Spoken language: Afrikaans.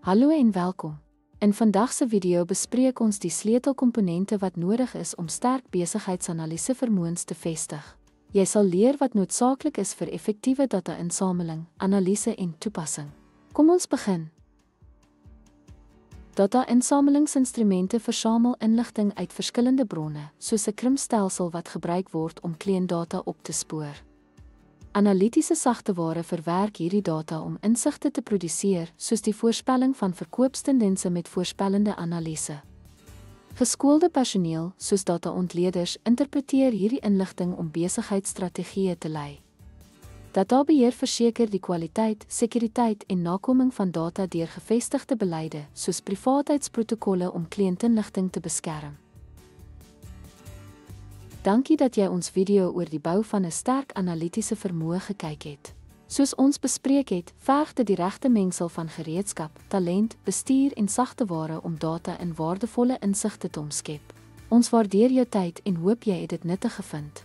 Hallo en welkom. In vandag se video bespreek ons die sleutelkomponente wat nodig is om sterk besigheidsanalise vermoëns te vestig. Jy sal leer wat noodsaaklik is vir effektiewe data-insameling, analise en toepassing. Kom ons begin. Data-insamelingsinstrumente versamel inligting uit verskillende bronne, soos 'n krimstelsel wat gebruik word om kleendata op te spoor. Analitiese sagteware verwerk hierdie data om insigte te produseer, soos die voorspelling van verkoopstendense met voorspellende analise. Geskoolde personeel, soos data-ontleeders, interpreteer hierdie inligting om besigheidsstrategieë te lei. Databeheer verseker die kwaliteit, sekuriteit en nakoming van data deur gevestigde beleide, soos privaatheidsprotokolle om kliëntinligting te beskerm. Dankie dat jy ons video oor die bou van 'n sterk analitiese vermoë gekyk het. Soos ons bespreek het, verg dit die regte mengsel van gereedskap, talent, bestuur en sagteware om data in waardevolle insigte te omskep. Ons waardeer jou tyd en hoop jy het dit nuttig gevind.